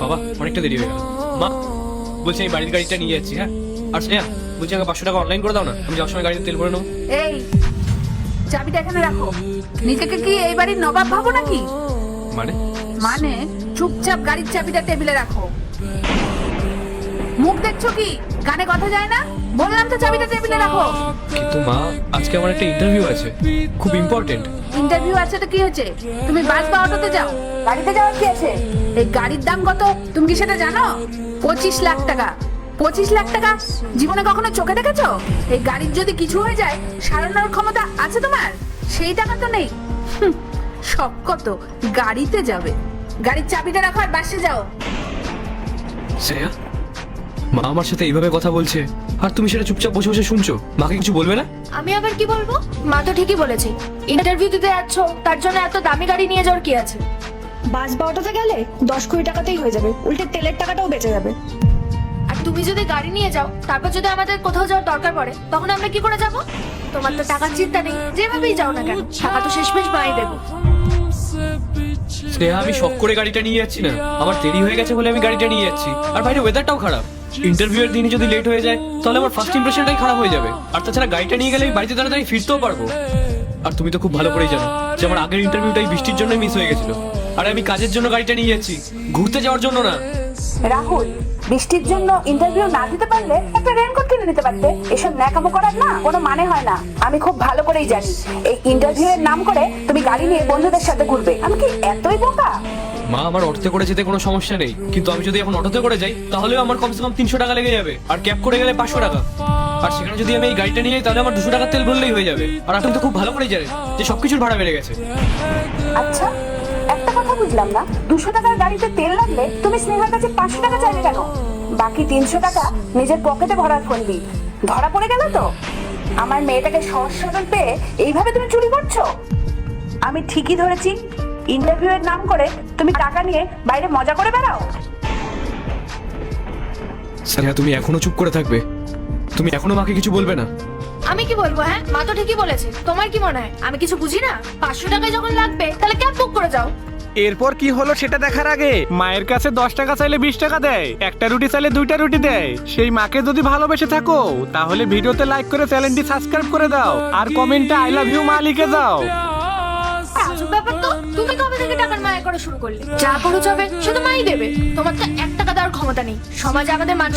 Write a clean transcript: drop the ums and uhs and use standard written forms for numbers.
বাবা অনেকটা দেরি হয়ে গেল। মা বলছি আমি বাড়ির গাড়িটা নিয়ে যাচ্ছি। হ্যাঁ আর স্নেহা বলছি আমাকে 500 টাকা অনলাইন করে দাও না, আমি যাওয়ার সময় গাড়িতে তেল ভরে নেবো। এই চাবিটা এখানে রাখো। নিজেকে কি এই বাড়ির নবাব ভাবো নাকি? মানে মানে চুপচাপ গাড়ির চাবিটা টেবিলে রাখো। মুখ দেখছো কি? কানে কথা যায় না? বললাম তো চাবিটা টেবিলে রাখো। কিন্তু মা আজকে আমার একটা ইন্টারভিউ আছে, খুব ইম্পর্টেন্ট। ইন্টারভিউ আছে তো কি হয়েছে? তুমি বাস বা অটোতে যাও, গাড়িতে যাওয়ার কি আছে? এই গাড়ির দাম কত তুমি কি সেটা জানো? 25 লাখ টাকা। 25 লাখ টাকা জীবনে কখনো চোখে দেখেছো? এই গাড়ির যদি কিছু হয়ে যায় সারানোর ক্ষমতা আছে তোমার? সেই টাকা তো নেই। সব কত গাড়িতে যাবে। গাড়ির চাবিটা রাখো আর বাসে যাও। শ্রেয়া, মা আমার সাথে এইভাবে কথা বলছে আর তুমি সেটা চুপচাপ বসে বসে শুনছো, মাকে কিছু বলবে না? আমি আবার কি বলবো? মা তো ঠিকই বলেছে, ইন্টারভিউ দিতে যাচ্ছ তার জন্য এত দামি গাড়ি নিয়ে যাওয়ার কি আছে? বাস বা অটোতে গেলে 10-20 টাকাতেই হয়ে যাবে, উল্টে তেলের টাকাটাও বেঁচে যাবে। আর তুমি যদি গাড়ি নিয়ে যাও তারপর যদি আমাদের কোথাও যাওয়ার দরকার পড়ে তখন আমরা কি করে যাব? তোমার তো টাকার চিন্তা নেই, যেভাবেই যাও না কেন টাকা তো শেষমেশ মাই দেবো। স্নেহা আমি শখ করে গাড়িটা নিয়ে যাচ্ছি না, আমার দেরি হয়ে গেছে বলে আমি গাড়িটা নিয়ে যাচ্ছি। আর বাইরে ওয়েদারটাও খারাপ, ইন্টারভিউ এর দিনই যদি লেট হয়ে যায় তাহলে আমার ফার্স্ট ইমপ্রেশনটাই খারাপ হয়ে যাবে। আর তাছাড়া গাড়িটা নিয়ে গেলে আমি বাড়িতে তাড়াতাড়ি ফিরতেও পারবো। আর তুমি তো খুব ভালো করেই জানো যে আমার আগের ইন্টারভিউটাই বৃষ্টির জন্যই মিস হয়ে গেছিল। আর আমি কাজের জন্য গাড়িটা নিয়ে যাচ্ছি, ঘুরতে যাওয়ার জন্য না। রাহুল, বৃষ্টির জন্য ইন্টারভিউ না দিতে পারলে একটা রেনকোট কিনে নিতে পারতে। এসব ন্যাকামো করার না কোনো মানে হয় না। আমি খুব ভালো করেই জানি এই ইন্টারভিউ এর নাম করে তুমি গাড়ি নিয়ে বন্ধুদের সাথে ঘুরবে। আমি কি এতই বোকা? মা আমার অটোতে করে যেতে কোনো সমস্যা নেই, কিন্তু আমি যদি এখন অটোতে করে যাই তাহলেও আমার কমসে কম 300 টাকা লেগে যাবে, আর ক্যাব করে গেলে 500 টাকা। আর সেখানে যদি আমি এই গাড়িটা নিয়ে যাই তাহলে আমার 200 টাকা তেল ভরলেই হয়ে যাবে। আর আপনি তো খুব ভালো করেই জানেন যে সবকিছুর ভাড়া বেড়ে গেছে। আচ্ছা, একটা কথা বুঝলাম না, 200 টাকার গাড়িতে তেল লাগলে তুমি স্নেহার কাছে 500 টাকা চাইলে কেন? বাকি 300 টাকা নিজের পকেটে ভরার ফন্দি। ধরা পড়ে গেল তো? আমার মেয়েটাকে সহজ সরল পেয়ে এইভাবে তুমি চুরি করছো? আমি ঠিকই ধরেছি, ইন্টারভিউ এর নাম করে তুমি টাকা নিয়ে বাইরে মজা করে বেড়াও। স্নেহা তুমি এখনো চুপ করে থাকবে? তুমি এখনো মাকে কিছু বলবে না? আমি কি বলবো? হ্যাঁ, মা তো ঠিকই বলেছে। তোমার কি মনে হয় আমি কিছু বুঝি না? 500 টাকায় যখন লাগবে তাহলে ক্যাব বুক করে যাও। এরপর কি হলো সেটা দেখার আগে মায়ের কাছে 10 টাকা চাইলে 20 টাকা দেয়, একটা রুটি চাইলে 2টা রুটি দেয়। সেই মাকে যদি ভালোবেসে থাকো তাহলে ভিডিওতে লাইক করে চ্যানেলটি সাবস্ক্রাইব করে দাও আর কমেন্টে আই লাভ ইউ মা লিখে দাও। আজব ব্যাপার তো, তুমি কবে থেকে টাকার মায়া করা শুরু করলে? যা খরচ হবে সে তো মাই দেবে, তোমার তো 1 টাকা দেওয়ার ক্ষমতা নেই। সমাজে আমাদের মান